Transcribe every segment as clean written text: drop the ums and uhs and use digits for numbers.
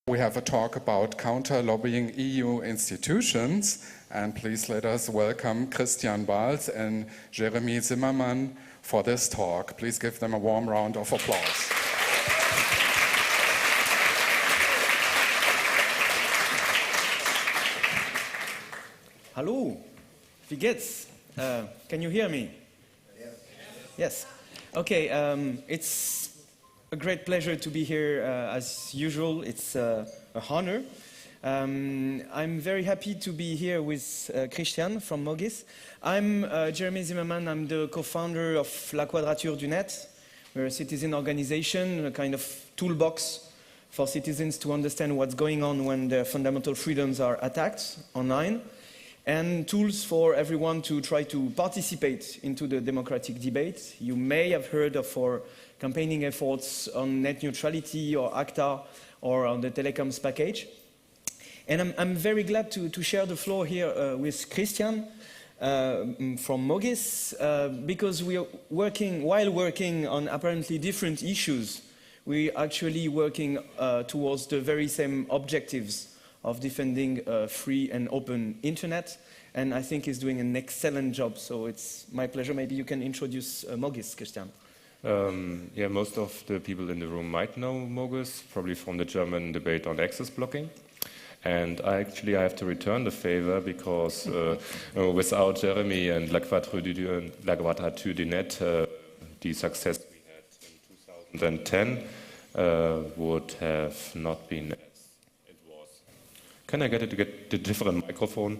We have a talk about counter-lobbying EU institutions, and please let us welcome Christian Balz and Jeremy Zimmermann for this talk. Please give them a warm round of applause. Hallo, wie geht's? Can you hear me? Yes. Okay, it's a great pleasure to be here as usual. It's a honor. I'm very happy to be here with Christian from Mogis. I'm Jeremy Zimmermann. I'm the co-founder of La Quadrature du Net. We're a citizen organization, a kind of toolbox for citizens to understand what's going on when their fundamental freedoms are attacked online, and tools for everyone to try to participate into the democratic debate. You may have heard of our campaigning efforts on net neutrality or ACTA or on the telecoms package. And I'm very glad to share the floor here with Christian from Mogis because we are while working on apparently different issues, we're actually working towards the very same objectives of defending a free and open internet, and I think he's doing an excellent job. So it's my pleasure. Maybe you can introduce Mogis, Christian. Yeah, most of the people in the room might know Mogis, probably from the German debate on access blocking. And I have to return the favor because without Jeremy and La Quadrature du Net, the success we had in 2010 would have not been. Can I get the different microphone?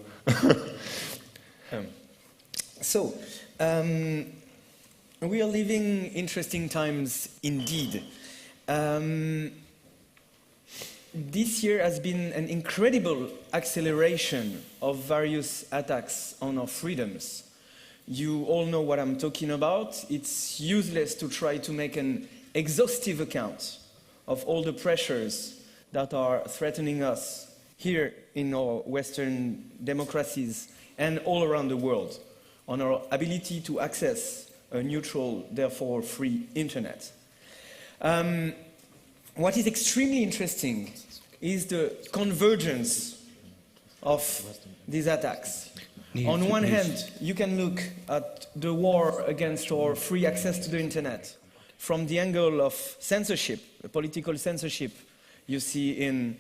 We are living interesting times indeed. This year has been an incredible acceleration of various attacks on our freedoms. You all know what I'm talking about. It's useless to try to make an exhaustive account of all the pressures that are threatening us here in our Western democracies and all around the world on our ability to access a neutral, therefore free internet. What is extremely interesting is the convergence of these attacks. On one hand, you can look at the war against our free access to the internet from the angle of censorship, political censorship you see in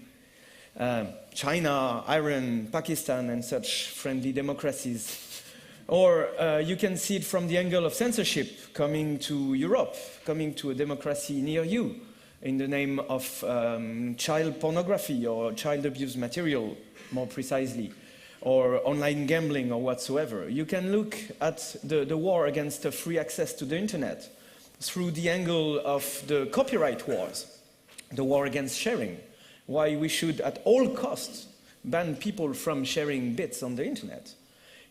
China, Iran, Pakistan, and such friendly democracies. Or you can see it from the angle of censorship coming to Europe, coming to a democracy near you, in the name of child pornography or child abuse material, more precisely, or online gambling or whatsoever. You can look at the war against free access to the internet through the angle of the copyright wars, the war against sharing, why we should at all costs ban people from sharing bits on the internet.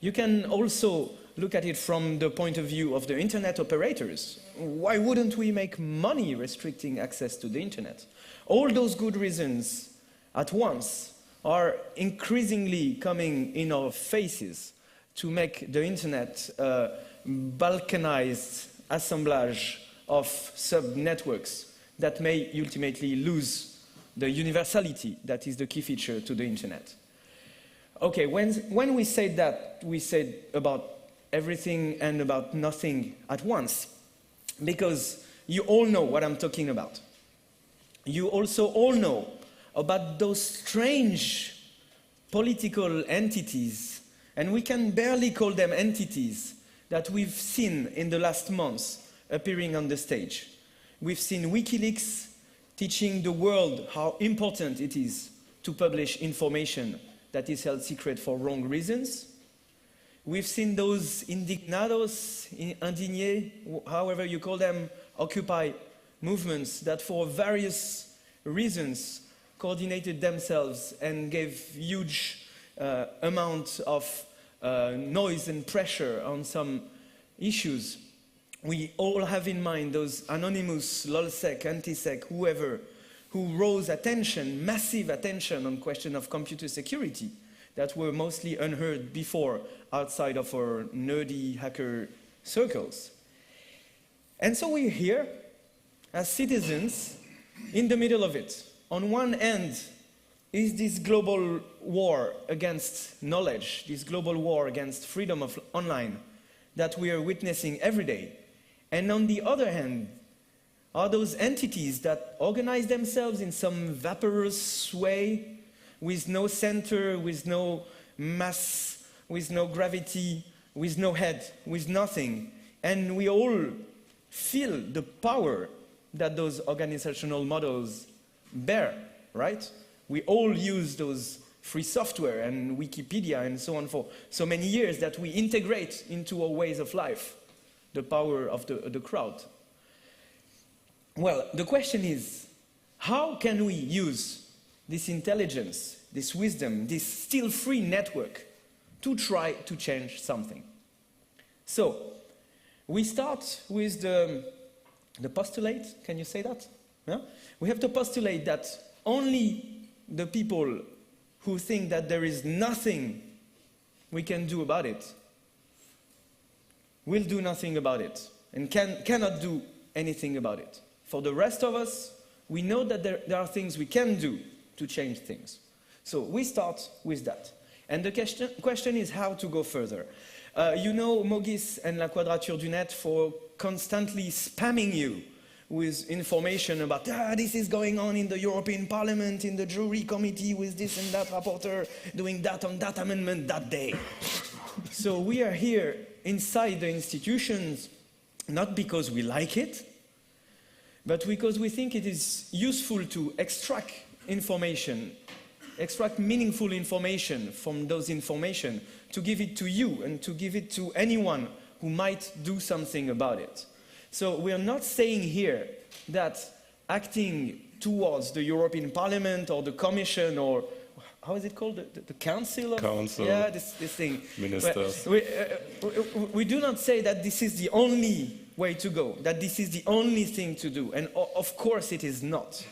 You can also look at it from the point of view of the internet operators. Why wouldn't we make money restricting access to the internet? All those good reasons at once are increasingly coming in our faces to make the internet a balkanized assemblage of sub-networks that may ultimately lose the universality that is the key feature to the internet. Okay, when we say that, we said about everything and about nothing at once, because you all know what I'm talking about. You also all know about those strange political entities, and we can barely call them entities, that we've seen in the last months appearing on the stage. We've seen WikiLeaks teaching the world how important it is to publish information that is held secret for wrong reasons. We've seen those indignados, indignés, however you call them, Occupy movements that for various reasons coordinated themselves and gave huge amount of noise and pressure on some issues. We all have in mind those anonymous, lolsec, antisec, whoever, who rose attention, massive attention on question of computer security that were mostly unheard before outside of our nerdy hacker circles. And so we're here as citizens in the middle of it. On one end, is this global war against knowledge, this global war against freedom of online that we are witnessing every day. And on the other hand, are those entities that organize themselves in some vaporous way, with no center, with no mass, with no gravity, with no head, with nothing. And we all feel the power that those organizational models bear, right? We all use those free software and Wikipedia and so on for so many years that we integrate into our ways of life, the power of the crowd. Well, the question is, how can we use this intelligence, this wisdom, this still free network to try to change something? So, we start with the postulate, can you say that? Yeah? We have to postulate that only the people who think that there is nothing we can do about it will do nothing about it and cannot do anything about it. For the rest of us, we know that there are things we can do to change things. So we start with that. And the question is how to go further. You know Mogis and La Quadrature du Net for constantly spamming you with information about, this is going on in the European Parliament, in the jury committee with this and that rapporteur doing that on that amendment that day. So we are here inside the institutions, not because we like it, but because we think it is useful to extract information, extract meaningful information from those information, to give it to you and to give it to anyone who might do something about it. So we are not saying here that acting towards the European Parliament or the Commission or, how is it called, the Council? Council. Yeah, this thing. Ministers. We do not say that this is the only way to go, that this is the only thing to do. And of course it is not.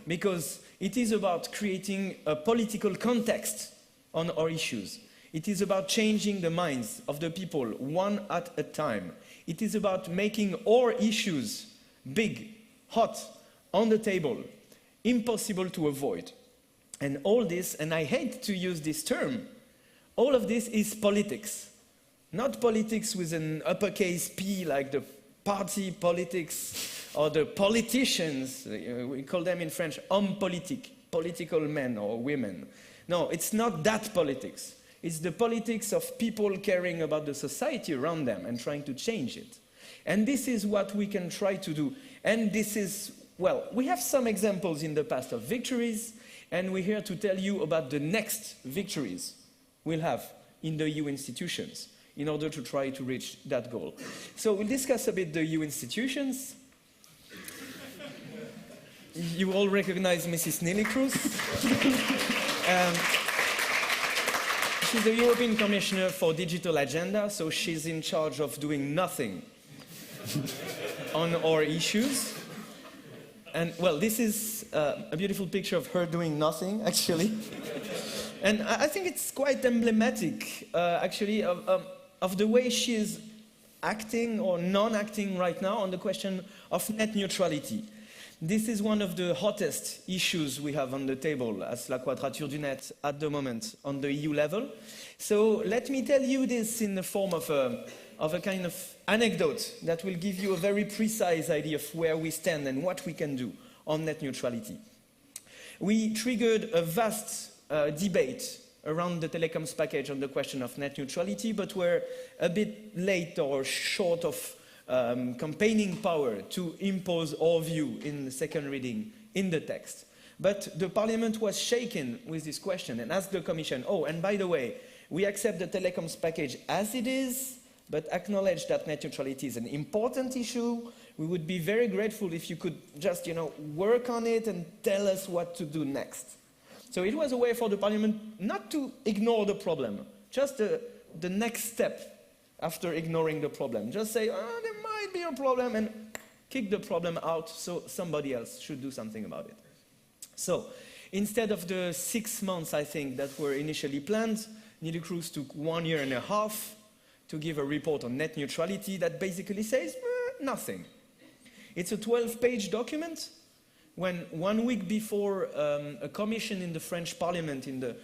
Because it is about creating a political context on our issues. It is about changing the minds of the people one at a time. It is about making our issues big, hot, on the table, impossible to avoid. And all this, and I hate to use this term, all of this is politics. Not politics with an uppercase P like the party politics or the politicians, we call them in French hommes politiques, political men or women. No, it's not that politics. It's the politics of people caring about the society around them and trying to change it. And this is what we can try to do. And this is, well, we have some examples in the past of victories, and we're here to tell you about the next victories we'll have in the EU institutions in order to try to reach that goal. So we'll discuss a bit the EU institutions. You all recognize Mrs. Neelie Kroes. She's the European Commissioner for Digital Agenda, so she's in charge of doing nothing on our issues. And, well, this is a beautiful picture of her doing nothing, actually. And I think it's quite emblematic, actually, of the way she is acting or non-acting right now on the question of net neutrality. This is one of the hottest issues we have on the table as La Quadrature du Net at the moment on the EU level. So let me tell you this in the form of a kind of anecdote that will give you a very precise idea of where we stand and what we can do on net neutrality. We triggered a vast debate around the telecoms package on the question of net neutrality, but we're a bit late or short of campaigning power to impose our view in the second reading in the text. But the Parliament was shaken with this question and asked the Commission, oh, and by the way, we accept the telecoms package as it is, but acknowledge that net neutrality is an important issue. We would be very grateful if you could just, work on it and tell us what to do next. So it was a way for the Parliament not to ignore the problem, just the next step after ignoring the problem. Just say, there might be a problem, and kick the problem out so somebody else should do something about it. So instead of the 6 months, I think, that were initially planned, Neelie Kroes took 1.5 years to give a report on net neutrality that basically says nothing. It's a 12-page document when 1 week before a commission in the French Parliament, in the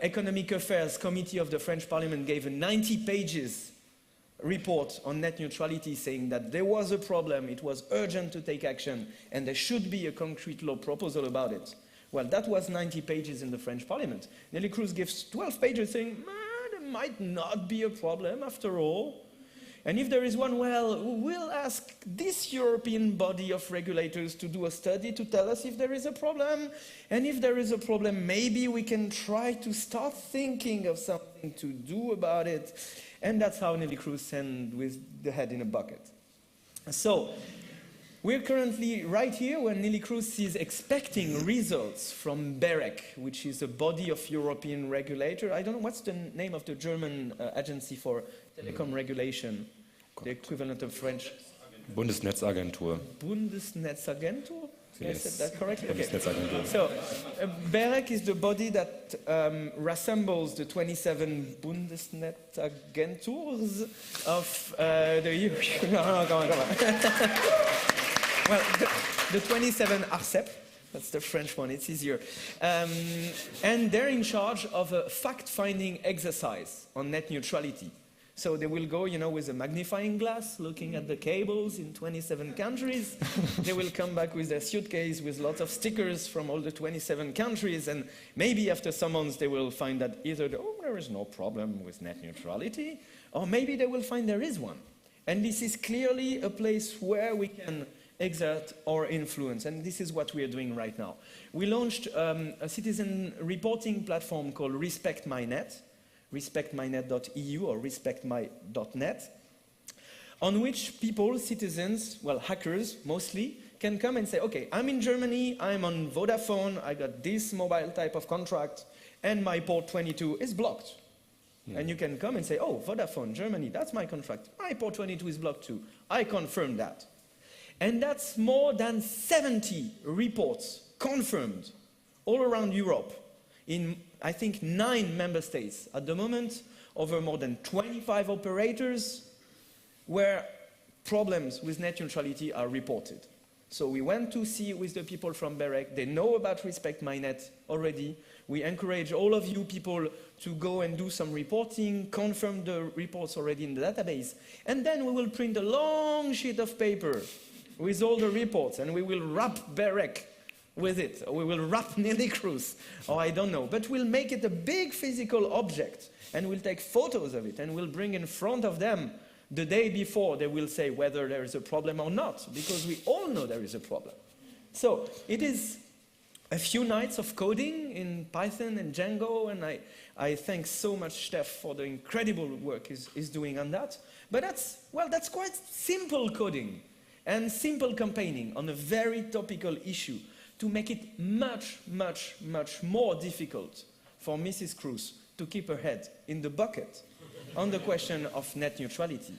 Economic Affairs Committee of the French Parliament, gave a 90 pages report on net neutrality saying that there was a problem, it was urgent to take action, and there should be a concrete law proposal about it. Well, that was 90 pages in the French Parliament. Nelly Cruz gives 12 pages saying, there might not be a problem after all. And if there is one, well, we'll ask this European body of regulators to do a study to tell us if there is a problem. And if there is a problem, maybe we can try to start thinking of something to do about it. And that's how Nelly Cruz ends with the head in a bucket. So, we're currently right here when Nelly Cruz is expecting results from BEREC, which is a body of European regulator. I don't know, what's the name of the German agency for telecom regulation? The equivalent of French? Bundesnetzagentur. Bundesnetzagentur? Did I say that correctly? Okay. Bundesnetzagentur. So, BEREC is the body that resembles the 27 Bundesnetagenturs of the EU. No, come on. Well, the 27 ARCEP, that's the French one, it's easier. And they're in charge of a fact-finding exercise on net neutrality. So they will go, with a magnifying glass, looking at the cables in 27 countries. They will come back with their suitcase with lots of stickers from all the 27 countries, and maybe after some months they will find that either, there is no problem with net neutrality, or maybe they will find there is one. And this is clearly a place where we can exert our influence, and this is what we are doing right now. We launched a citizen reporting platform called RespectMyNet, respectmynet.eu or respectmy.net, on which people, citizens, well, hackers mostly, can come and say, okay, I'm in Germany, I'm on Vodafone, I got this mobile type of contract, and my port 22 is blocked. And you can come and say, oh, Vodafone, Germany, that's my contract. My port 22 is blocked too. I confirm that. And that's more than 70 reports confirmed all around Europe in, I think, 9 member states. At the moment, over more than 25 operators where problems with net neutrality are reported. So we went to see with the people from BEREC. They know about RespectMyNet already. We encourage all of you people to go and do some reporting, confirm the reports already in the database. And then we will print a long sheet of paper with all the reports, and we will wrap BEREC with it, or we will wrap Nelly Cruz, or I don't know. But we'll make it a big physical object, and we'll take photos of it, and we'll bring in front of them the day before they will say whether there is a problem or not, because we all know there is a problem. So it is a few nights of coding in Python and Django, and I thank so much Steph for the incredible work he's doing on that. But that's quite simple coding and simple campaigning on a very topical issue to make it much, much, much more difficult for Mrs. Cruz to keep her head in the bucket on the question of net neutrality.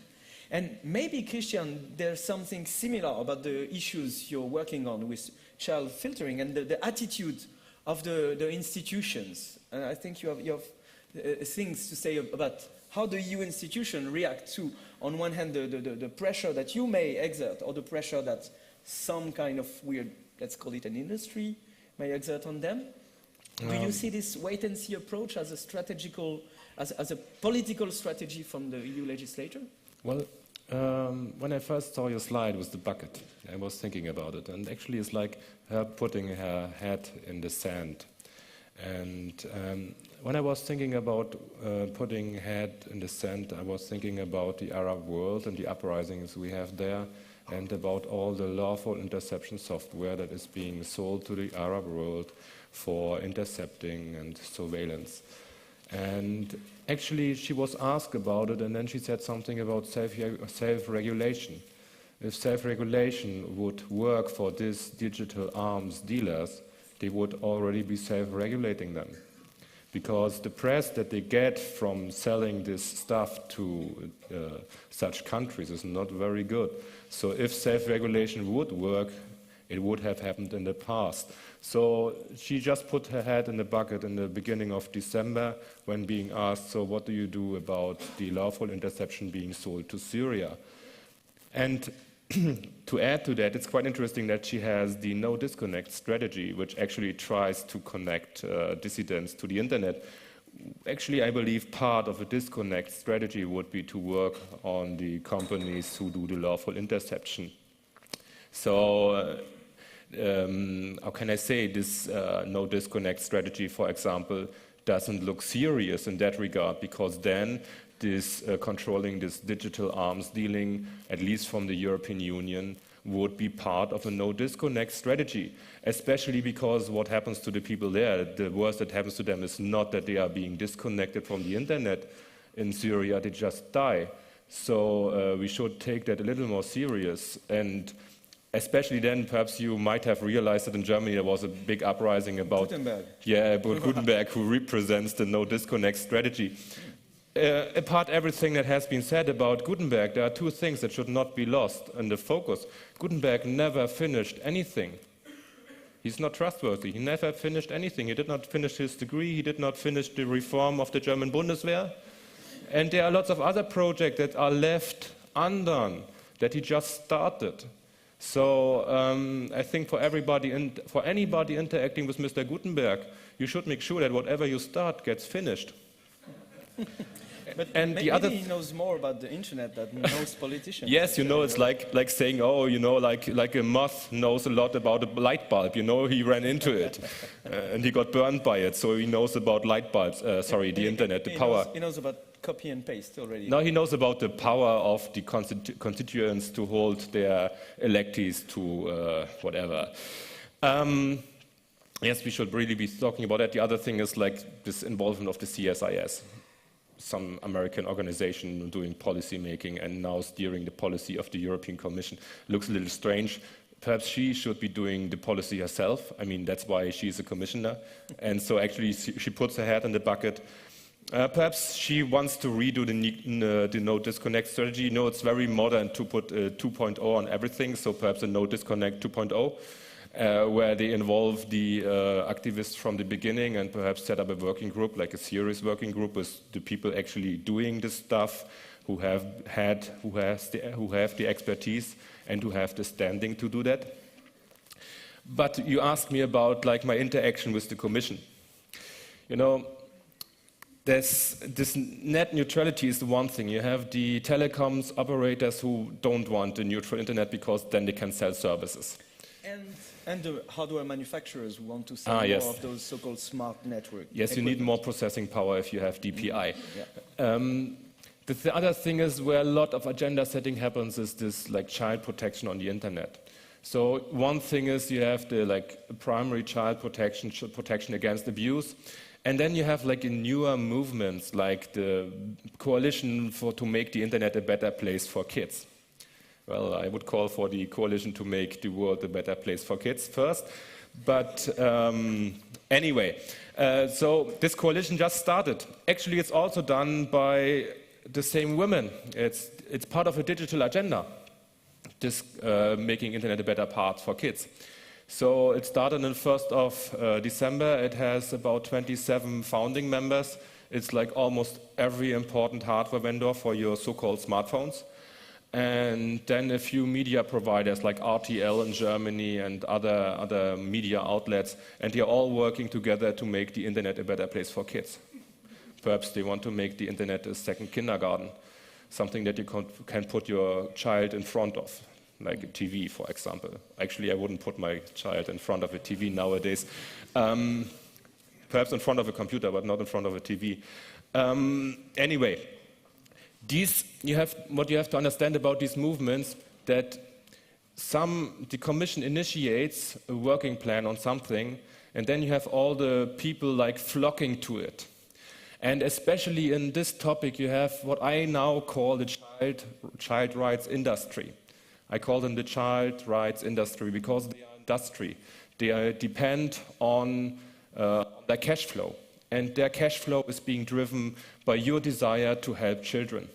And maybe, Christian, there's something similar about the issues you're working on with child filtering and the attitude of the institutions. And I think you have things to say about how the EU institution react to, on one hand, the pressure that you may exert, or the pressure that some kind of weird, let's call it an industry, may exert on them. Do you see this wait-and-see approach as a strategical, as a political strategy from the EU legislature? Well, when I first saw your slide with the bucket, I was thinking about it, and actually it's like her putting her head in the sand. And when I was thinking about putting head in the sand, I was thinking about the Arab world and the uprisings we have there, and about all the lawful interception software that is being sold to the Arab world for intercepting and surveillance. And actually, she was asked about it, and then she said something about self-regulation. If self-regulation would work for these digital arms dealers, they would already be self-regulating them. Because the press that they get from selling this stuff to such countries is not very good. So if self-regulation would work, it would have happened in the past. So she just put her head in the bucket in the beginning of December when being asked, so what do you do about the lawful interception being sold to Syria? And to add to that, it's quite interesting that she has the no disconnect strategy, which actually tries to connect dissidents to the internet. Actually, I believe part of a disconnect strategy would be to work on the companies who do the lawful interception. So, how can I say, this no disconnect strategy, for example, doesn't look serious in that regard, because then this controlling this digital arms dealing, at least from the European Union, would be part of a no disconnect strategy, especially because what happens to the people there, the worst that happens to them is not that they are being disconnected from the internet in Syria, they just die. So we should take that a little more serious. And especially then, perhaps you might have realized that in Germany there was a big uprising about Gutenberg. Yeah, about Gutenberg, who represents the no disconnect strategy. Apart everything that has been said about Gutenberg, there are two things that should not be lost in the focus. Gutenberg never finished anything. He's not trustworthy. He never finished anything. He did not finish his degree. He did not finish the reform of the German Bundeswehr. And there are lots of other projects that are left undone, that he just started. So I think for anybody interacting with Mr. Gutenberg, you should make sure that whatever you start gets finished. But and maybe the other he knows more about the internet than most politicians. Yes, you know, it's like saying, oh, you know, like a moth knows a lot about a light bulb. You know, he ran into it and he got burned by it, so he knows about light bulbs. The internet, the power. He knows about copy and paste already. No, he knows about the power of the constituents to hold their electees to whatever. Yes, we should really be talking about that. The other thing is like this involvement of the CSIS, some American organization doing policy making and now steering the policy of the European Commission. Looks a little strange. Perhaps she should be doing the policy herself. I mean, that's why she's a commissioner. And so actually she puts her head in the bucket. Perhaps she wants to redo the no disconnect strategy. You know, it's very modern to put 2.0 on everything, so perhaps a no disconnect 2.0. Where they involve the activists from the beginning and perhaps set up a working group, like a serious working group with the people actually doing this stuff, who have the expertise and who have the standing to do that. But you asked me about like my interaction with the Commission. You know, this net neutrality is the one thing. You have the telecoms operators who don't want a neutral internet because then they can sell services. And the hardware manufacturers who want to sell more yes. of those so-called smart network. Yes, you need more processing power if you have DPI. Yeah. The other thing is where a lot of agenda setting happens is this like child protection on the internet. So one thing is you have the like primary child protection against abuse. And then you have like newer movements like the coalition to make the internet a better place for kids. Well, I would call for the coalition to make the world a better place for kids first. But anyway, so this coalition just started. Actually, it's also done by the same women. It's part of a digital agenda, this making internet a better path for kids. So it started on the 1st of December. It has about 27 founding members. It's like almost every important hardware vendor for your so-called smartphones. And then a few media providers like RTL in Germany and other media outlets, and they're all working together to make the internet a better place for kids. Perhaps they want to make the internet a second kindergarten, something that you can put your child in front of, like a TV, for example. Actually, I wouldn't put my child in front of a TV nowadays. Perhaps in front of a computer, but not in front of a TV. Anyway. What you have to understand about these movements, that the Commission initiates a working plan on something, and then you have all the people like flocking to it. And especially in this topic, you have what I now call the child rights industry. I call them the child rights industry because they are industry. They depend on their cash flow. And their cash flow is being driven by your desire to help children.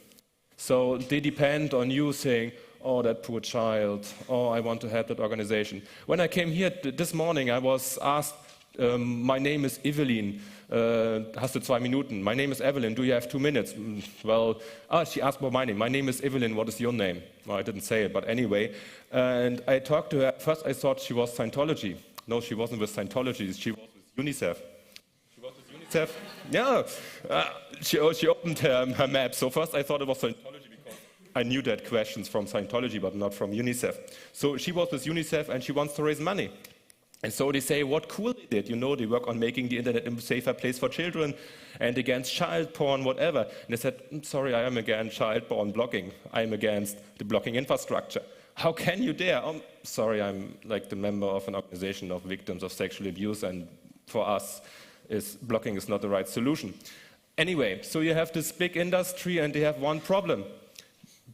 So they depend on you saying, oh, that poor child, oh, I want to help that organization. When I came here this morning, I was asked, My name is Evelyn. Hast du 2 Minuten? My name is Evelyn. Do you have 2 minutes? Well, she asked about my name. My name is Evelyn. What is your name? Well, I didn't say it, but anyway. And I talked to her. First, I thought she was Scientology. No, she wasn't with Scientology. She was with UNICEF. She was with UNICEF? Yeah. She opened her map. So first, I thought it was Scientology because I knew that questions from Scientology, but not from UNICEF. So she was with UNICEF, and she wants to raise money. And so they say, what cool they did. You know, they work on making the internet a safer place for children and against child porn, whatever. And they said, sorry, I am against child porn blocking. I am against the blocking infrastructure. How can you dare? Sorry, I'm like the member of an organization of victims of sexual abuse, and for us, blocking is not the right solution. Anyway, so you have this big industry, and they have one problem.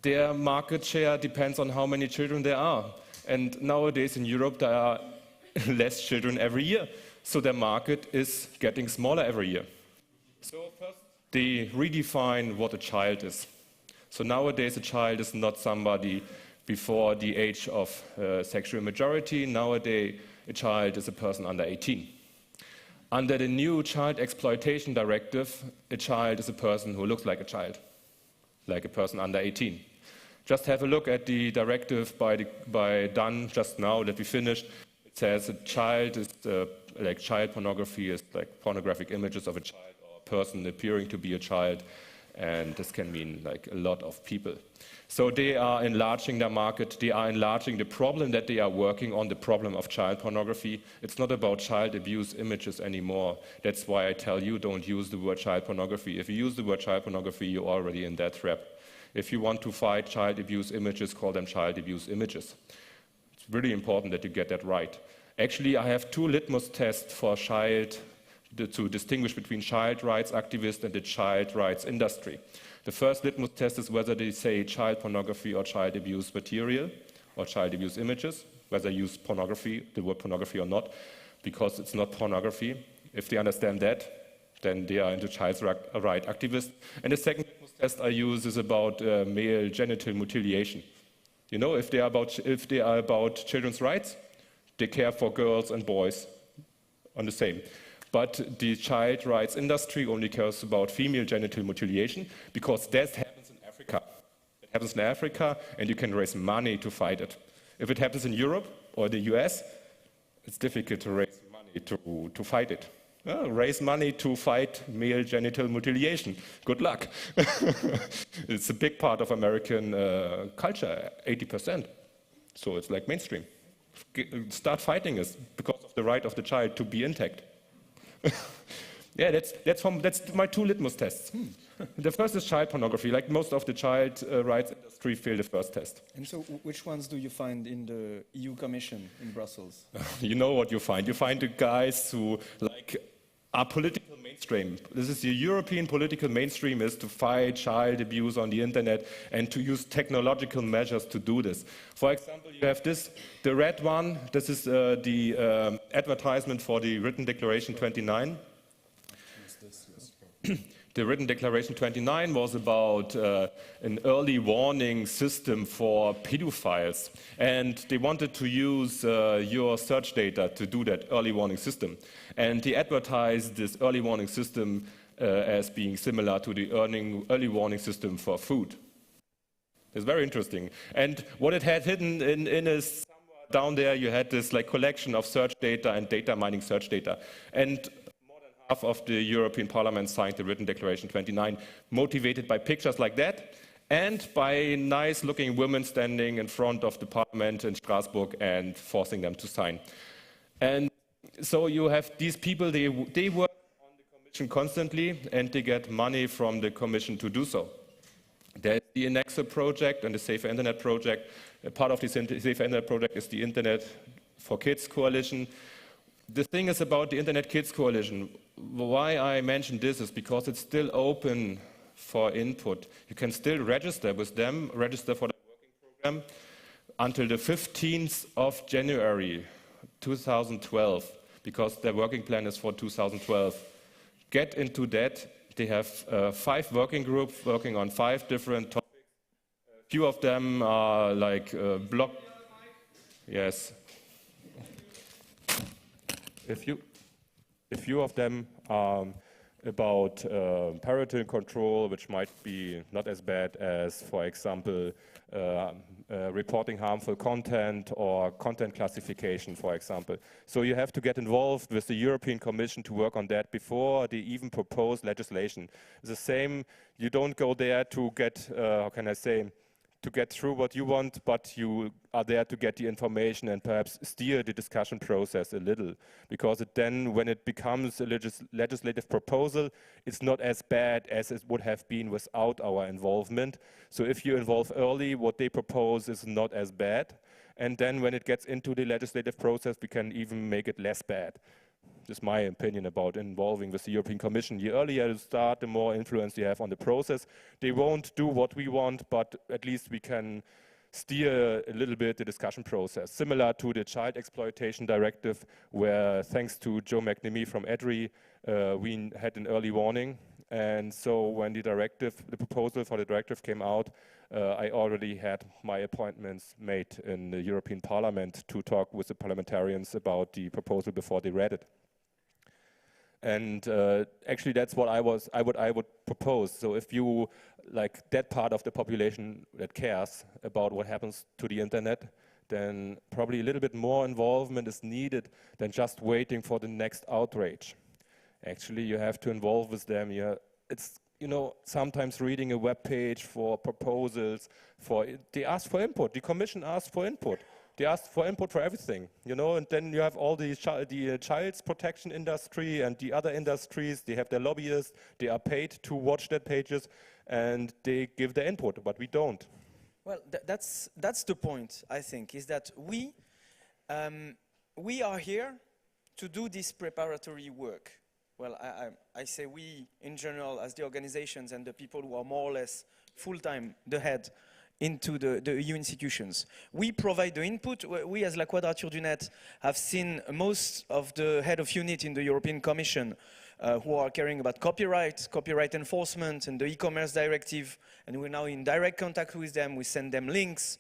Their market share depends on how many children there are. And nowadays in Europe, there are less children every year. So their market is getting smaller every year. So first, they redefine what a child is. So nowadays, a child is not somebody before the age of sexual majority. Nowadays, a child is a person under 18. Under the new Child Exploitation Directive, a child is a person who looks like a child, like a person under 18. Just have a look at the directive by Dunn just now that we finished. It says a child is like child pornography is like pornographic images of a child or a person appearing to be a child, and this can mean like a lot of people. So they are enlarging their market. They are enlarging the problem that they are working on, the problem of child pornography. It's not about child abuse images anymore. That's why I tell you, don't use the word child pornography. If you use the word child pornography, you're already in that trap. If you want to fight child abuse images, call them child abuse images. It's really important that you get that right. Actually, I have 2 litmus tests for to distinguish between child rights activists and the child rights industry. The first litmus test is whether they say child pornography or child abuse material or child abuse images, whether they use pornography, the word pornography or not, because it's not pornography. If they understand that, then they are into child right activists. And the second litmus test I use is about male genital mutilation. You know, if they are about children's rights, they care for girls and boys on the same. But the child rights industry only cares about female genital mutilation because that happens in Africa. It happens in Africa, and you can raise money to fight it. If it happens in Europe or the US, it's difficult to raise money to fight it. Raise money to fight male genital mutilation. Good luck. It's a big part of American culture, 80%. So it's like mainstream. Start fighting it because of the right of the child to be intact. Yeah, that's my 2 litmus tests. The first is child pornography. Like most of the child rights industry failed the first test. And so which ones do you find in the EU Commission in Brussels? You know what you find. You find the guys who are political mainstream. This is the European political mainstream, is to fight child abuse on the internet and to use technological measures to do this. For example, you have the red one. This is the advertisement for the Written Declaration 29. The Written Declaration 29 was about an early warning system for pedophiles, and they wanted to use your search data to do that early warning system. And they advertised this early warning system as being similar to the early warning system for food. It's very interesting. And what it had hidden in is somewhere down there, you had this collection of search data and data mining search data. And half of the European Parliament signed the Written Declaration 29, motivated by pictures like that and by nice-looking women standing in front of the Parliament in Strasbourg and forcing them to sign. And so you have these people, they work on the Commission constantly, and they get money from the Commission to do so. There's the Annexo project and the Safer Internet project. Part of the Safer Internet project is the Internet for Kids Coalition. The thing is about the Internet Kids Coalition, why I mentioned this is because it's still open for input. You can still register with them, register for the working program until the 15th of January 2012, because their working plan is for 2012. Get into that. They have 5 working groups working on 5 different topics. A few of them are Yes. a few of them about parental control, which might be not as bad as, for example, reporting harmful content or content classification, for example. So you have to get involved with the European Commission to work on that before they even propose legislation. It's the same, you don't go there to get, how can I say, to get through what you want, but you are there to get the information and perhaps steer the discussion process a little. Because then, when it becomes a legislative proposal, it's not as bad as it would have been without our involvement. So if you involve early, what they propose is not as bad. And then when it gets into the legislative process, we can even make it less bad. This is my opinion about involving with the European Commission. The earlier you start, the more influence you have on the process. They won't do what we want, but at least we can steer a little bit the discussion process. Similar to the Child Exploitation Directive, where thanks to Joe McNamee from EDRI, we had an early warning. And so when the proposal for the directive came out, I already had my appointments made in the European Parliament to talk with the parliamentarians about the proposal before they read it. And actually, that's what I would propose. So if you like that part of the population that cares about what happens to the internet, then probably a little bit more involvement is needed than just waiting for the next outrage. Actually, you have to involve with them. It's sometimes reading a web page for proposals. They ask for input. The Commission asks for input. They ask for input for everything, and then you have all the child's protection industry and the other industries. They have their lobbyists. They are paid to watch their pages, and they give their input, but we don't. Well, that's the point, I think, is that we are here to do this preparatory work. Well, I say we, in general, as the organizations and the people who are more or less full-time the head into the EU institutions. We provide the input. We, as La Quadrature du Net, have seen most of the head of unit in the European Commission who are caring about copyright enforcement, and the e-commerce directive, and we're now in direct contact with them. We send them links,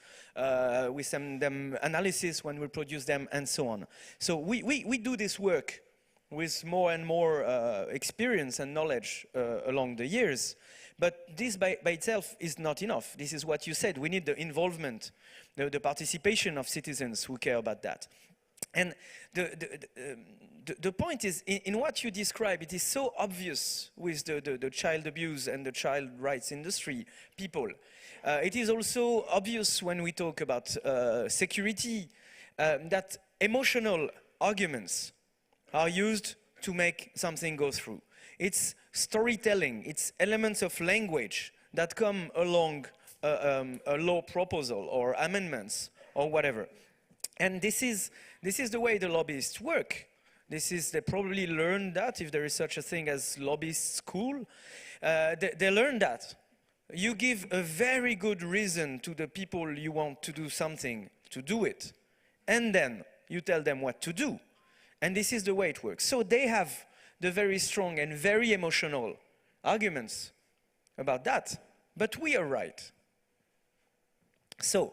we send them analysis when we produce them, and so on. So we do this work with more and more experience and knowledge along the years. But this by itself is not enough. This is what you said. We need the involvement, the participation of citizens who care about that. And the point is, in what you describe, it is so obvious with the child abuse and the child rights industry people. It is also obvious when we talk about security, that emotional arguments are used to make something go through. It's storytelling, it's elements of language that come along a law proposal or amendments or whatever. And this is the way the lobbyists work. They probably learn that, if there is such a thing as lobbyist school. They learn that. You give a very good reason to the people you want to do something, to do it. And then you tell them what to do. And this is the way it works. So they have the very strong and very emotional arguments about that. But we are right. So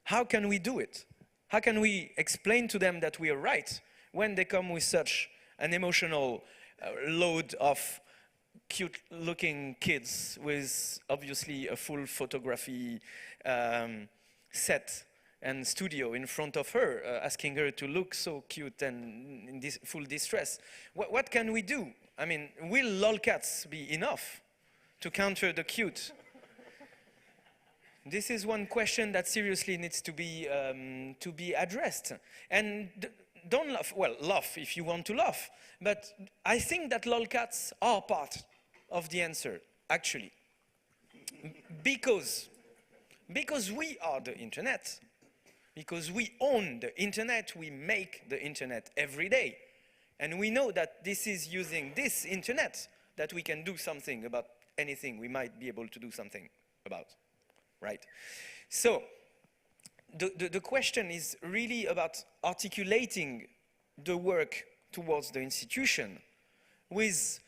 how can we do it? How can we explain to them that we are right when they come with such an emotional load of cute-looking kids with obviously a full photography set and studio in front of her, asking her to look so cute and in this full distress? What can we do? I mean, will lolcats be enough to counter the cute? This is one question that seriously needs to be addressed. And don't laugh. Well, laugh if you want to laugh. But I think that lolcats are part of the answer, actually. Because we are the internet. Because we own the internet, we make the internet every day. And we know that this is using this internet that we can do something about anything we might be able to do something about, right? So the question is really about articulating the work towards the institution with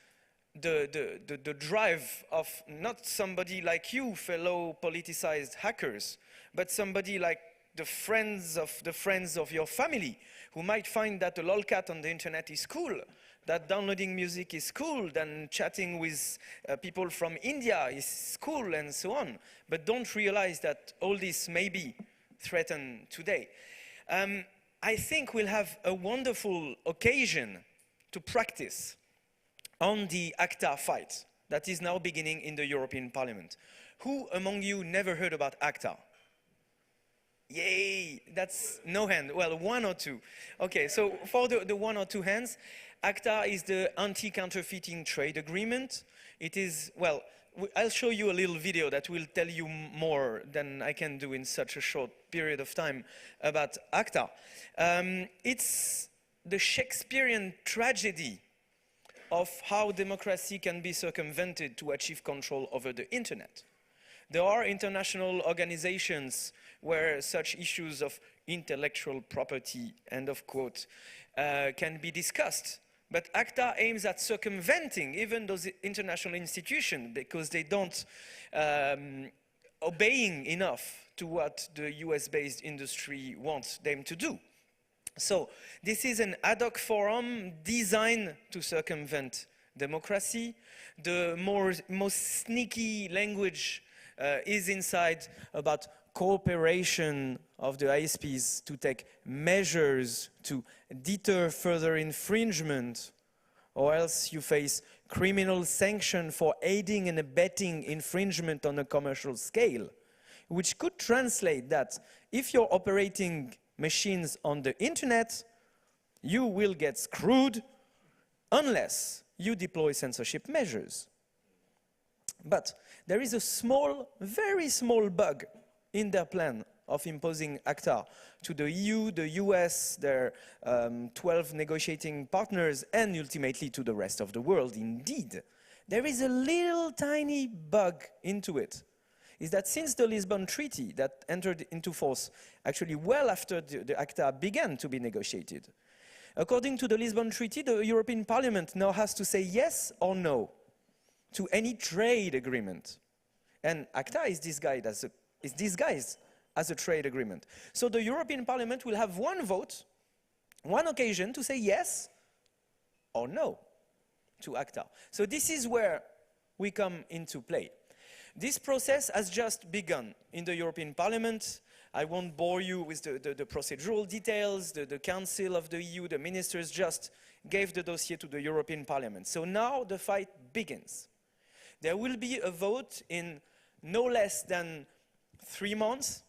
the drive of not somebody like you, fellow politicized hackers, but somebody like the friends of your family, who might find that a lolcat on the internet is cool, that downloading music is cool, then chatting with people from India is cool, and so on, but don't realize that all this may be threatened today. I think we'll have a wonderful occasion to practice on the ACTA fight that is now beginning in the European Parliament. Who among you never heard about ACTA? Yay, that's no hand. Well, one or two. Okay, so for the one or two hands, ACTA is the anti-counterfeiting trade agreement. It is, well, I'll show you a little video that will tell you more than I can do in such a short period of time about ACTA. It's the Shakespearean tragedy of how democracy can be circumvented to achieve control over the internet. There are international organizations where such issues of intellectual property, end of quote, can be discussed. But ACTA aims at circumventing even those international institutions because they don't obeying enough to what the US-based industry wants them to do. So this is an ad hoc forum designed to circumvent democracy. The most sneaky language is inside about cooperation of the ISPs to take measures to deter further infringement, or else you face criminal sanction for aiding and abetting infringement on a commercial scale, which could translate that if you're operating machines on the internet, you will get screwed unless you deploy censorship measures. But there is a small, very small bug in their plan of imposing ACTA to the EU, the US, their 12 negotiating partners, and ultimately to the rest of the world. Indeed, there is a little tiny bug into it. Is that since the Lisbon Treaty that entered into force actually well after the ACTA began to be negotiated, according to the Lisbon Treaty, the European Parliament now has to say yes or no to any trade agreement. And ACTA is disguised as a trade agreement. So the European Parliament will have one vote, one occasion to say yes or no to ACTA. So this is where we come into play. This process has just begun in the European Parliament. I won't bore you with the procedural details. The Council of the EU, the ministers just gave the dossier to the European Parliament. So now the fight begins. There will be a vote in no less than 3 months.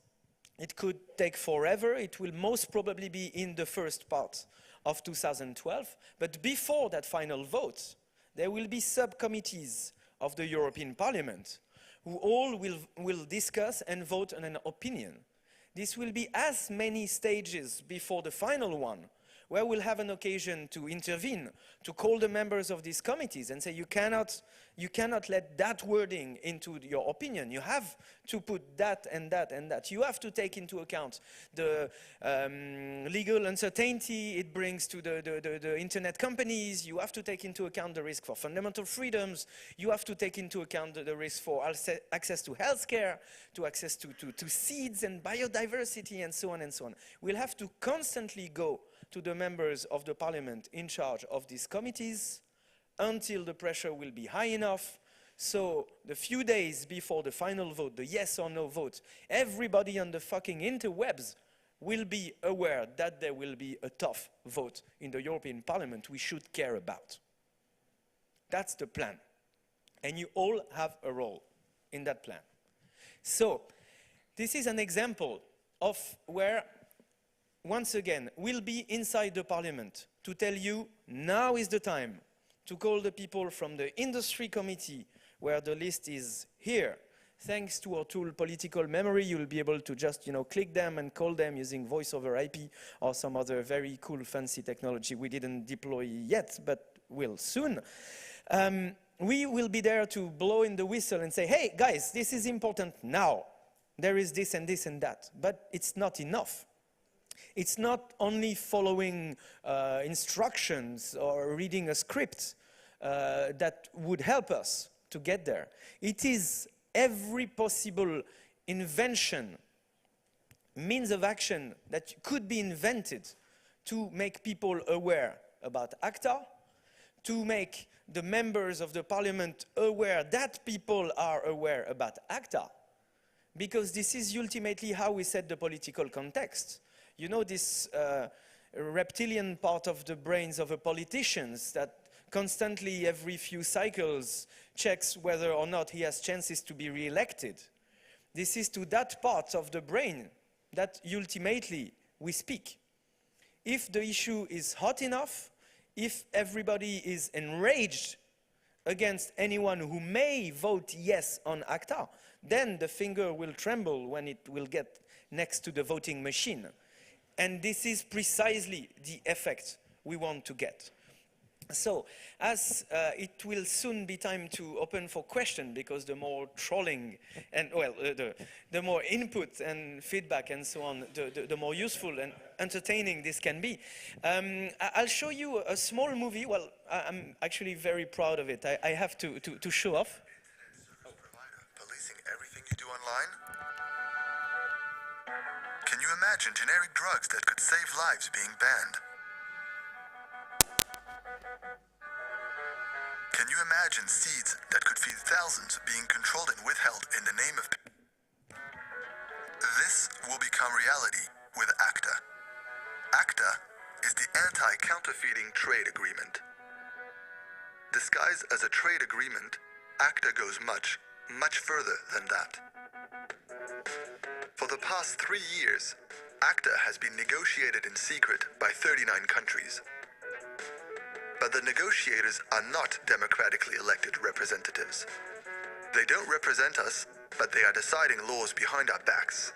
It could take forever. It will most probably be in the first part of 2012. But before that final vote, there will be subcommittees of the European Parliament who all will discuss and vote on an opinion. This will be as many stages before the final one, where we'll have an occasion to intervene, to call the members of these committees and say, you cannot let that wording into your opinion. You have to put that and that and that. You have to take into account the legal uncertainty it brings to the internet companies. You have to take into account the risk for fundamental freedoms. You have to take into account the risk for access to healthcare, to access to seeds and biodiversity, and so on and so on. We'll have to constantly go to the members of the parliament in charge of these committees until the pressure will be high enough. So the few days before the final vote, the yes or no vote, everybody on the fucking interwebs will be aware that there will be a tough vote in the European Parliament we should care about. That's the plan. And you all have a role in that plan. So this is an example of where, once again, we'll be inside the parliament to tell you now is the time to call the people from the industry committee where the list is here. Thanks to our tool Political Memory, you'll be able to just click them and call them using voice over IP or some other very cool fancy technology we didn't deploy yet, but will soon. We will be there to blow in the whistle and say, hey guys, this is important now. There is this and this and that, but it's not enough. It's not only following instructions or reading a script that would help us to get there. It is every possible invention, means of action that could be invented to make people aware about ACTA, to make the members of the parliament aware that people are aware about ACTA, because this is ultimately how we set the political context. You know, this reptilian part of the brains of the politicians that constantly, every few cycles, checks whether or not he has chances to be re-elected. This is to that part of the brain that ultimately we speak. If the issue is hot enough, if everybody is enraged against anyone who may vote yes on ACTA, then the finger will tremble when it will get next to the voting machine. And this is precisely the effect we want to get. So, as it will soon be time to open for question, because the more trolling and, well, the more input and feedback and so on, the more useful and entertaining this can be. I'll show you a small movie. Well, I'm actually very proud of it. I have to show off. Policing everything you do online? Can you imagine generic drugs that could save lives being banned? Can you imagine seeds that could feed thousands being controlled and withheld in the name of... This will become reality with ACTA. ACTA is the Anti-Counterfeiting Trade Agreement. Disguised as a trade agreement, ACTA goes much, much further than that. For the past 3 years, ACTA has been negotiated in secret by 39 countries. But the negotiators are not democratically elected representatives. They don't represent us, but they are deciding laws behind our backs.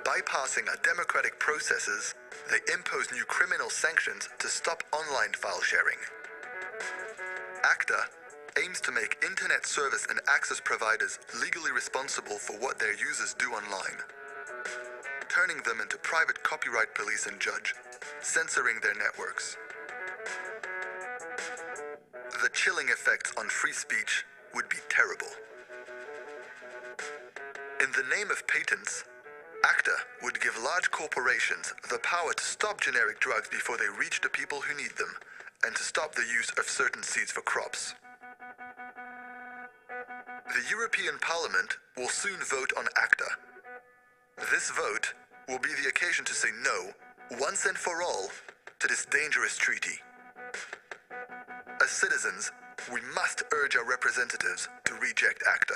Bypassing our democratic processes, they impose new criminal sanctions to stop online file sharing. ACTA aims to make internet service and access providers legally responsible for what their users do online, turning them into private copyright police and judge, censoring their networks. The chilling effects on free speech would be terrible. In the name of patents, ACTA would give large corporations the power to stop generic drugs before they reach the people who need them, and to stop the use of certain seeds for crops. The European Parliament will soon vote on ACTA. This vote will be the occasion to say no, once and for all, to this dangerous treaty. As citizens, we must urge our representatives to reject ACTA.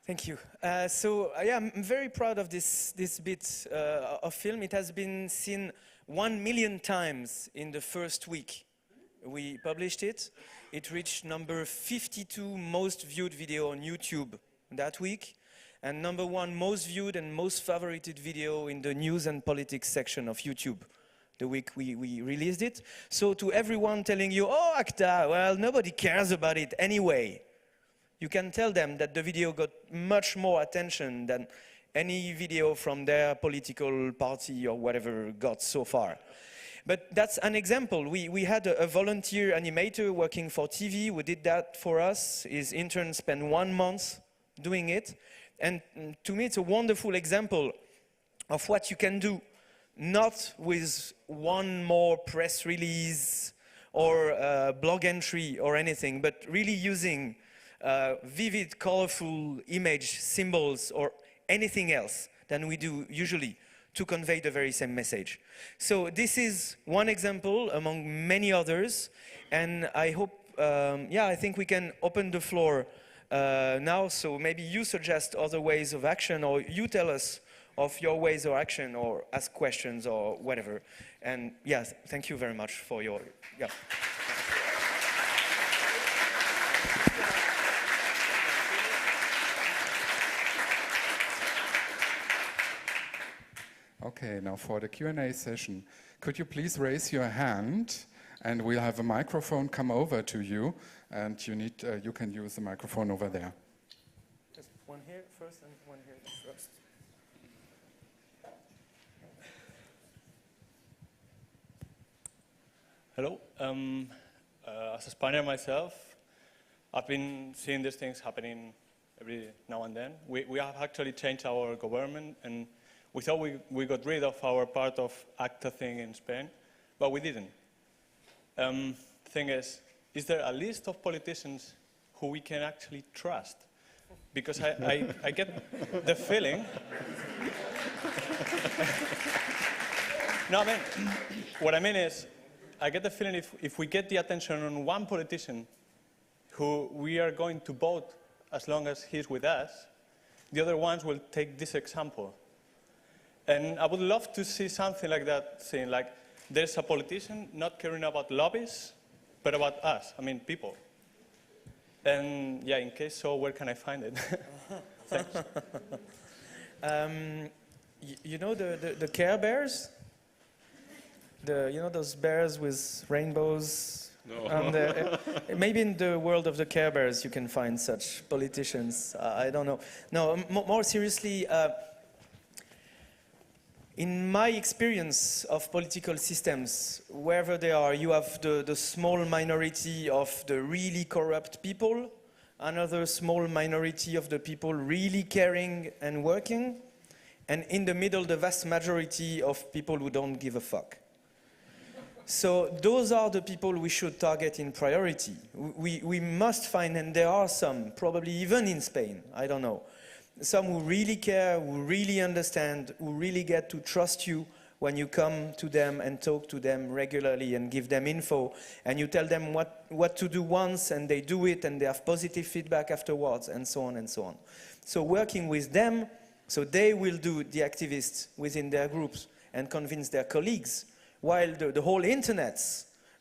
Thank you. Yeah, I'm very proud of this bit of film. It has been seen 1 million times in the first week we published it. It reached number 52 most viewed video on YouTube that week, and number 1 most viewed and most favorited video in the news and politics section of YouTube the week we released it. So to everyone telling you, oh, ACTA, well, nobody cares about it anyway, you can tell them that the video got much more attention than any video from their political party or whatever got so far. But that's an example. We had a volunteer animator working for TV who did that for us. His intern spent 1 month doing it. And to me, it's a wonderful example of what you can do, not with one more press release or blog entry or anything, but really using vivid, colorful image, symbols, or anything else than we do usually to convey the very same message. So this is one example among many others, and I hope, I think we can open the floor now, so maybe you suggest other ways of action, or you tell us of your ways of action, or ask questions, or whatever. And yes, thank you very much for your, Okay, now for the Q&A session, could you please raise your hand and we'll have a microphone come over to you and you can use the microphone over there. Just one here first and one here first. Hello. As a Spaniard myself, I've been seeing these things happening every now and then. We have actually changed our government, and we thought we got rid of our part of ACTA thing in Spain, but we didn't. Thing is there a list of politicians who we can actually trust? Because I get the feeling... No, I mean, what I mean is, I get the feeling if we get the attention on one politician who we are going to vote as long as he's with us, the other ones will take this example. And I would love to see something like that, saying like, there's a politician not caring about lobbies, but about us, I mean people. And yeah, in case so, where can I find it? Thanks. You know the Care Bears? You know those bears with rainbows? No. And maybe in the world of the Care Bears you can find such politicians. I don't know. No, more seriously, in my experience of political systems, wherever they are, you have the small minority of the really corrupt people, another small minority of the people really caring and working, and in the middle, the vast majority of people who don't give a fuck. So those are the people we should target in priority. We must find, and there are some, probably even in Spain, I don't know, some who really care, who really understand, who really get to trust you when you come to them and talk to them regularly and give them info, and you tell them what to do once, and they do it, and they have positive feedback afterwards, and so on and so on. So working with them, so they will do the activists within their groups and convince their colleagues, while the whole internet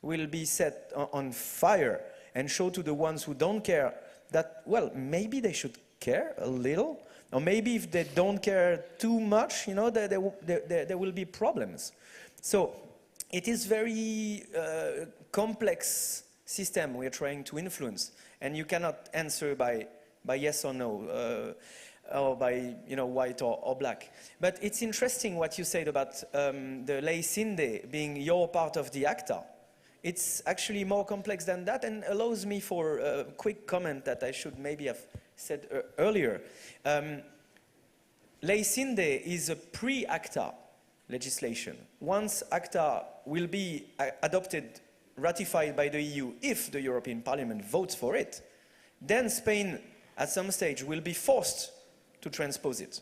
will be set on fire and show to the ones who don't care that, well, maybe they should care a little, or maybe if they don't care too much, you know, there will be problems. So it is very complex system we are trying to influence, and you cannot answer by yes or no. Or by, you know, white or black. But it's interesting what you said about the ley Cinde being your part of the ACTA. It's actually more complex than that, and allows me for a quick comment that I should maybe have said earlier. Ley Cinde is a pre-ACTA legislation. Once ACTA will be adopted, ratified by the EU, if the European Parliament votes for it, then Spain at some stage will be forced to transpose it.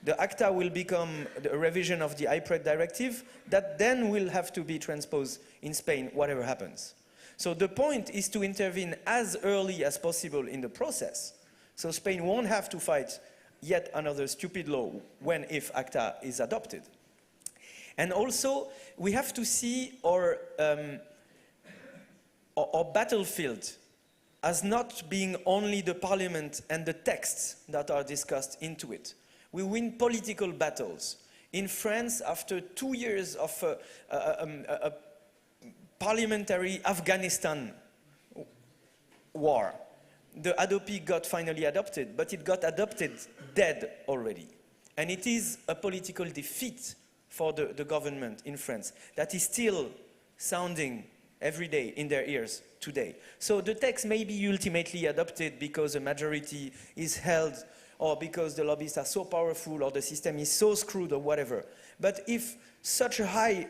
The ACTA will become a revision of the IPRED directive that then will have to be transposed in Spain, whatever happens. So the point is to intervene as early as possible in the process, so Spain won't have to fight yet another stupid law when, if ACTA is adopted. And also, we have to see our battlefield as not being only the parliament and the texts that are discussed into it. We win political battles. In France, after 2 years of a parliamentary Afghanistan war, the Adopi got finally adopted, but it got adopted dead already. And it is a political defeat for the government in France that is still sounding every day in their ears today. So the text may be ultimately adopted because a majority is held, or because the lobbyists are so powerful, or the system is so screwed, or whatever. But if such a high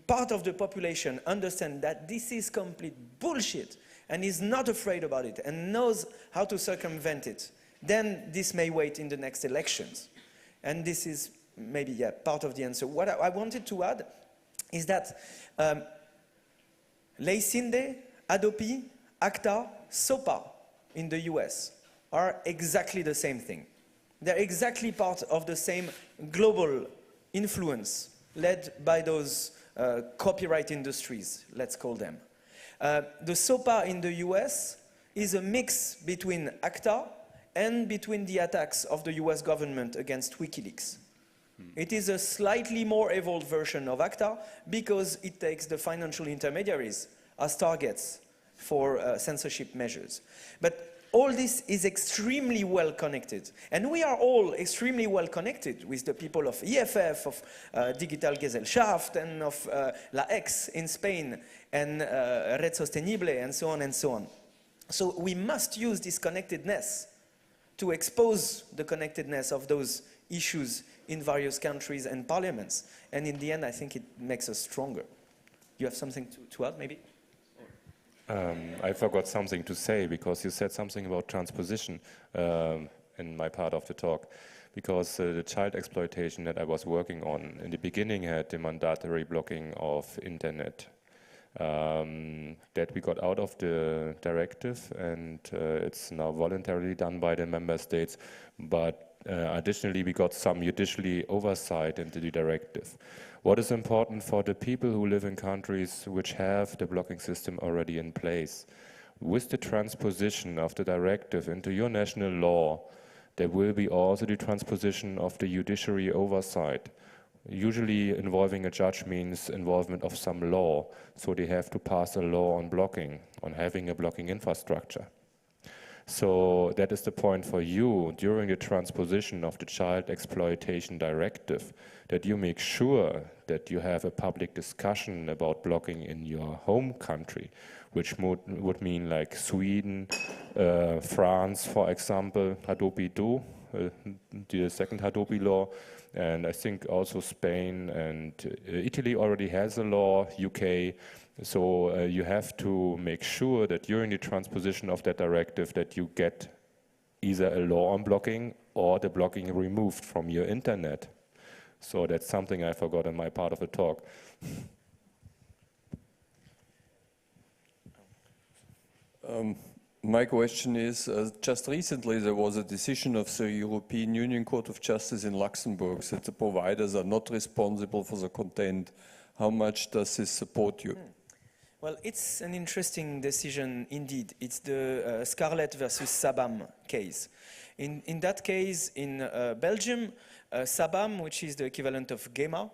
part of the population understand that this is complete bullshit, and is not afraid about it, and knows how to circumvent it, then this may wait in the next elections. And this is maybe, yeah, part of the answer. What I wanted to add is that Ley Cinde, Adopi, ACTA, SOPA in the US are exactly the same thing. They're exactly part of the same global influence led by those copyright industries, let's call them. The SOPA in the US is a mix between ACTA and between the attacks of the US government against WikiLeaks. It is a slightly more evolved version of ACTA because it takes the financial intermediaries as targets for censorship measures. But all this is extremely well connected. And we are all extremely well connected with the people of EFF, of Digital Gesellschaft, and of La Ex in Spain, and Red Sostenible, and so on and so on. So we must use this connectedness to expose the connectedness of those issues in various countries and parliaments. And in the end, I think it makes us stronger. You have something to add, maybe? I forgot something to say, because you said something about transposition in my part of the talk. Because the child exploitation that I was working on in the beginning had the mandatory blocking of internet. That we got out of the directive, and it's now voluntarily done by the member states. But additionally, we got some judicially oversight into the directive. What is important for the people who live in countries which have the blocking system already in place? With the transposition of the directive into your national law, there will be also the transposition of the judiciary oversight. Usually involving a judge means involvement of some law, so they have to pass a law on blocking, on having a blocking infrastructure. So that is the point for you during the transposition of the Child Exploitation Directive, that you make sure that you have a public discussion about blocking in your home country, which would mean like Sweden, France, for example, Hadopi II, the second Hadopi law, and I think also Spain and Italy already has a law, UK. So you have to make sure that during the transposition of that directive that you get either a law on blocking or the blocking removed from your internet. So that's something I forgot in my part of the talk. My question is, just recently there was a decision of the European Union Court of Justice in Luxembourg that the providers are not responsible for the content. How much does this support you? Well, it's an interesting decision indeed. It's the Scarlett versus Sabam case. In that case, in Belgium, Sabam, which is the equivalent of GEMA,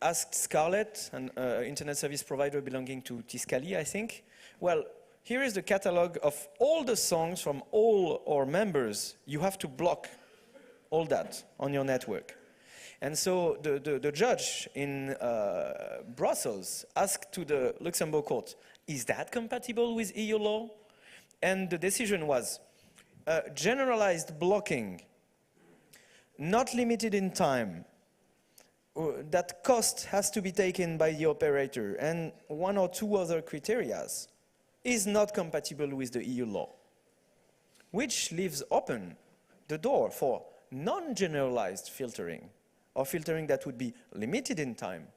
asked Scarlett, an internet service provider belonging to Tiscali, I think, well, here is the catalog of all the songs from all our members. You have to block all that on your network. And so the judge in Brussels asked to the Luxembourg court, is that compatible with EU law? And the decision was generalized blocking, not limited in time, that cost has to be taken by the operator, and one or two other criteria, is not compatible with the EU law, which leaves open the door for non-generalized filtering, or filtering that would be limited in time,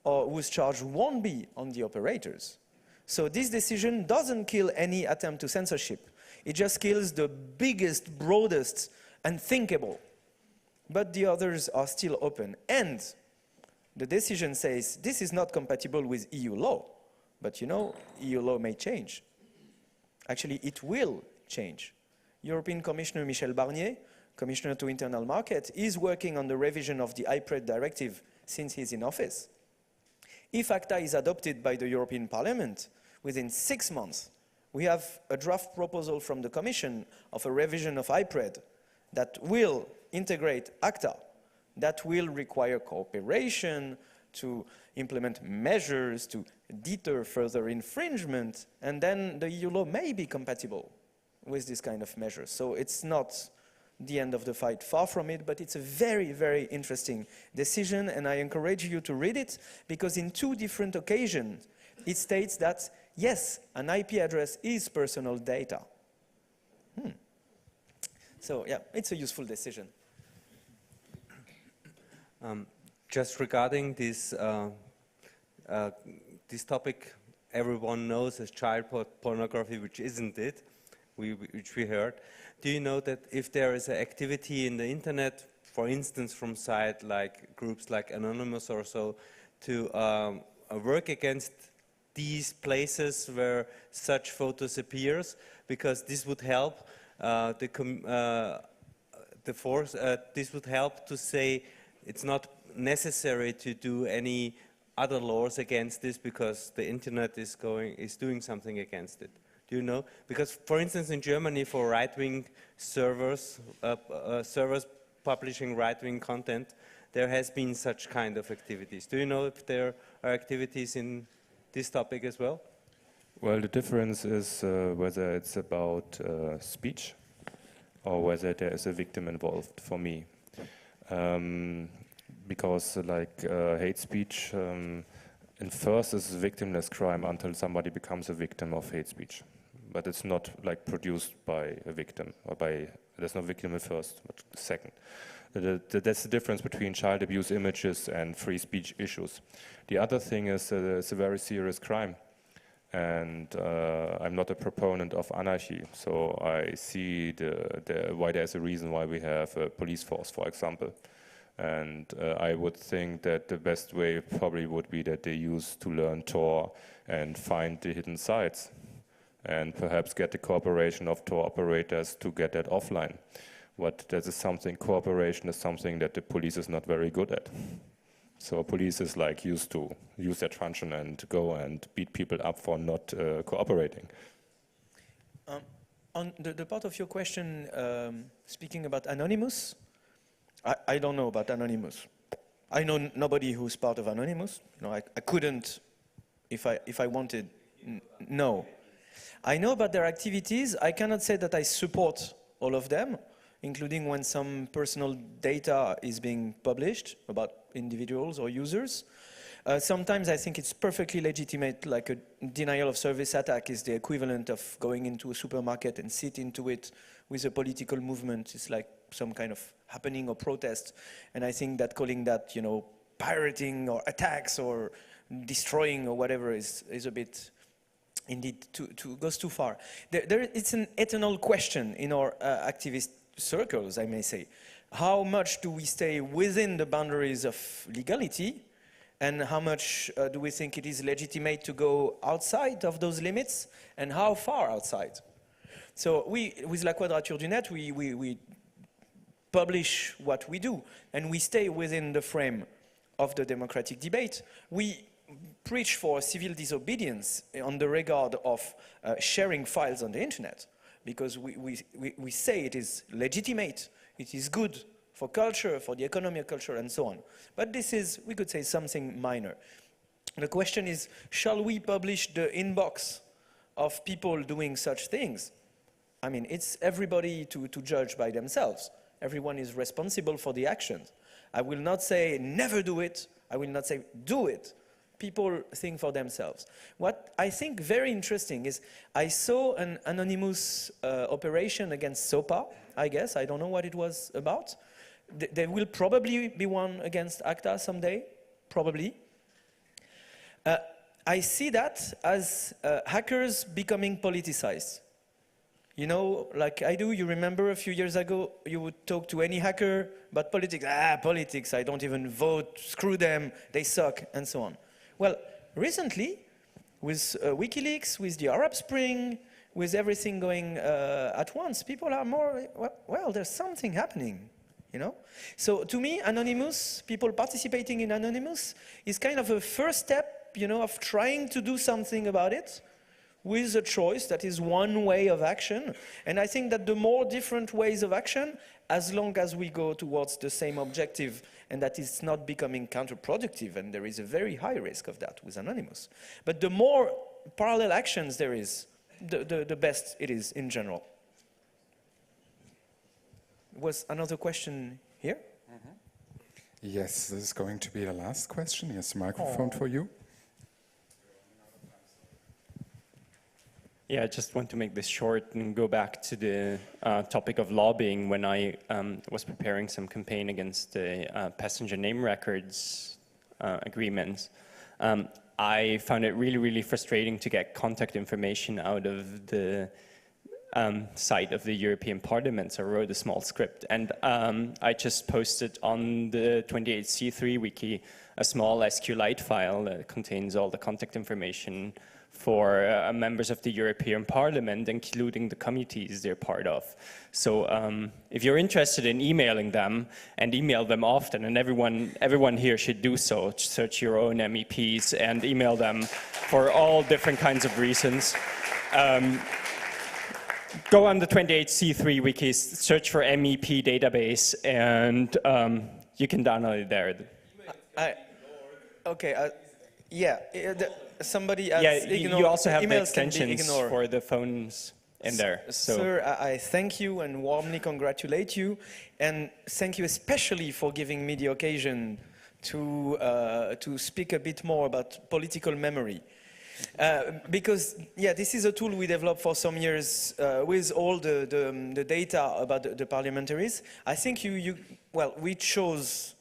or whose charge won't be on the operators. So this decision doesn't kill any attempt to censorship. It just kills the biggest, broadest, unthinkable. But the others are still open. And the decision says this is not compatible with EU law. But you know, EU law may change. Actually, it will change. European Commissioner Michel Barnier, Commissioner to Internal Market, is working on the revision of the iPred directive since he's in office. If ACTA is adopted by the European Parliament, within 6 months, we have a draft proposal from the Commission of a revision of iPred that will integrate ACTA, that will require cooperation to implement measures to deter further infringement, and then the EU law may be compatible with this kind of measures. So it's not the end of the fight, far from it, but it's a very, very interesting decision, and I encourage you to read it, because in 2 different occasions, it states that, yes, an IP address is personal data. So, yeah, it's a useful decision. Just regarding this, this topic, everyone knows as child pornography, which isn't it, which we heard. Do you know that if there is an activity in the internet, for instance from site like groups like Anonymous or so, to work against these places where such photos appears, because this would help the this would help to say it's not necessary to do any other laws against this because the internet is doing something against it. Do you know? Because, for instance, in Germany, for right-wing servers, servers publishing right-wing content, there has been such kind of activities. Do you know if there are activities in this topic as well? Well, the difference is whether it's about speech or whether there is a victim involved for me. Because like hate speech, in first is a victimless crime until somebody becomes a victim of hate speech. But it's not like produced by a victim or there's no victim at first, but second. That's the difference between child abuse images and free speech issues. The other thing is it's a very serious crime. And I'm not a proponent of anarchy, so I see why there's a reason why we have a police force, for example. And I would think that the best way probably would be that they use to learn Tor and find the hidden sites and perhaps get the cooperation of Tor operators to get that offline. But that is something, cooperation is something that the police is not very good at. So police is like used to use their truncheon and go and beat people up for not cooperating. On the part of your question, speaking about Anonymous, I don't know about Anonymous. I know nobody who's part of Anonymous. You know, I couldn't, if I wanted, no. I know about their activities. I cannot say that I support all of them, including when some personal data is being published about individuals or users. Sometimes I think it's perfectly legitimate, like a denial of service attack is the equivalent of going into a supermarket and sit into it with a political movement. It's like some kind of happening or protest. And I think that calling that, you know, pirating or attacks or destroying or whatever is a bit, indeed, goes too far. It's an eternal question in our activist circles, I may say. How much do we stay within the boundaries of legality, and how much do we think it is legitimate to go outside of those limits, and how far outside? So with La Quadrature du Net, we publish what we do, and we stay within the frame of the democratic debate. We preach for civil disobedience on the regard of sharing files on the internet, because we say it is legitimate, it is good for culture, for the economy of culture, and so on. But this is, we could say, something minor. The question is, shall we publish the inbox of people doing such things? I mean, it's everybody to judge by themselves. Everyone is responsible for the actions. I will not say never do it. I will not say do it. People think for themselves. What I think very interesting is I saw an anonymous operation against SOPA, I guess. I don't know what it was about. There will probably be one against ACTA someday, probably. I see that as hackers becoming politicized. You know, like I do, you remember a few years ago, you would talk to any hacker about politics. Politics, I don't even vote, screw them, they suck, and so on. Well, recently, with WikiLeaks, with the Arab Spring, with everything going at once, people are more, well, there's something happening, you know? So to me, Anonymous, people participating in Anonymous, is kind of a first step, you know, of trying to do something about it, with a choice that is one way of action. And I think that the more different ways of action, as long as we go towards the same objective and that it's not becoming counterproductive, and there is a very high risk of that with Anonymous. But the more parallel actions there is, the best it is in general. Was another question here? Mm-hmm. Yes, this is going to be the last question. Yes, microphone for you. Yeah, I just want to make this short and go back to the topic of lobbying. When I was preparing some campaign against the passenger name records agreements, I found it really, really frustrating to get contact information out of the site of the European Parliament. So I wrote a small script, and I just posted on the 28C3 wiki a small SQLite file that contains all the contact information for members of the European Parliament, including the committees they're part of. So if you're interested in emailing them, and email them often, and everyone here should do so, search your own MEPs and email them for all different kinds of reasons. Go on the 28C3 wiki, search for MEP database, and you can download it there. Somebody else. Yeah, you also have the extensions for the phones in there. So. Sir, I thank you and warmly congratulate you, and thank you especially for giving me the occasion to speak a bit more about political memory. Because, this is a tool we developed for some years with all the data about the parliamentaries. I think we chose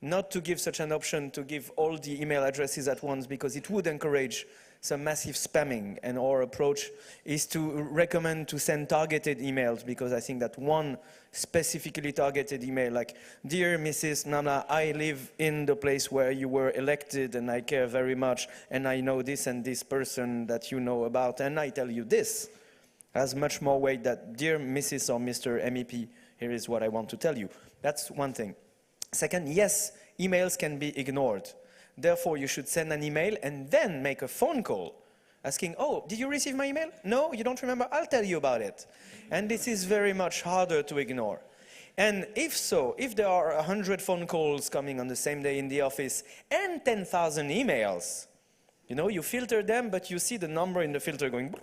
not to give such an option to give all the email addresses at once, because it would encourage some massive spamming, and our approach is to recommend to send targeted emails, because I think that one specifically targeted email, like, "Dear Mrs. Nana, I live in the place where you were elected and I care very much, and I know this and this person that you know about, and I tell you this," has much more weight than "Dear Mrs. or Mr. MEP, here is what I want to tell you." That's one thing. Second, yes, emails can be ignored. Therefore, you should send an email and then make a phone call asking, "Oh, did you receive my email? No, you don't remember? I'll tell you about it." And this is very much harder to ignore. And if there are 100 phone calls coming on the same day in the office and 10,000 emails, you filter them, but you see the number in the filter going,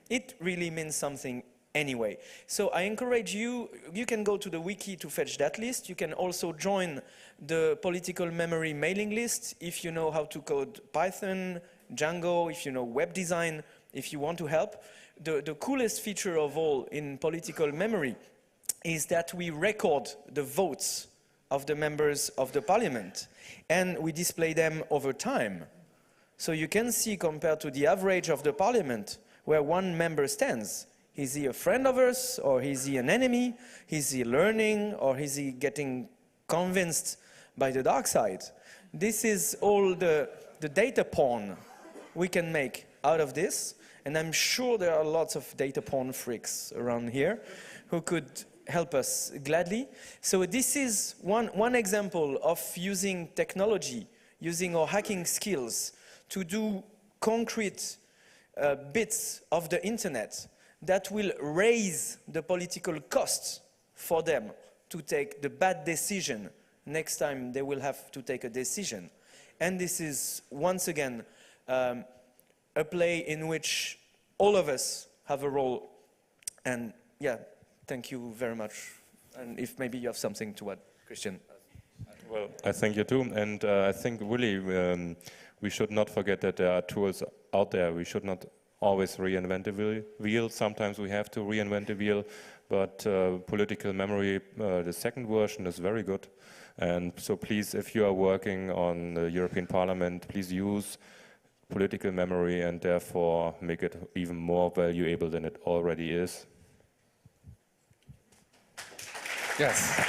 it really means something anyway. So I encourage you can go to the wiki to fetch that list. You can also join the political memory mailing list if you know how to code Python, Django, if you know web design, if you want to help. The coolest feature of all in political memory is that we record the votes of the members of the parliament, and we display them over time. So you can see, compared to the average of the parliament, where one member stands. Is he a friend of us, or is he an enemy? Is he learning, or is he getting convinced by the dark side? This is all the data porn we can make out of this, and I'm sure there are lots of data porn freaks around here who could help us gladly. So this is one example of using technology, using our hacking skills to do concrete bits of the internet that will raise the political costs for them to take the bad decision next time they will have to take a decision. And this is, once again, a play in which all of us have a role. And thank you very much. And if maybe you have something to add, Christian. Well, I thank you too. And I think really we should not forget that there are tools out there. We should not always reinvent the wheel. Sometimes we have to reinvent the wheel, but political memory, the second version, is very good. And so please, if you are working on the European Parliament, please use political memory and therefore make it even more valuable than it already is. Yes.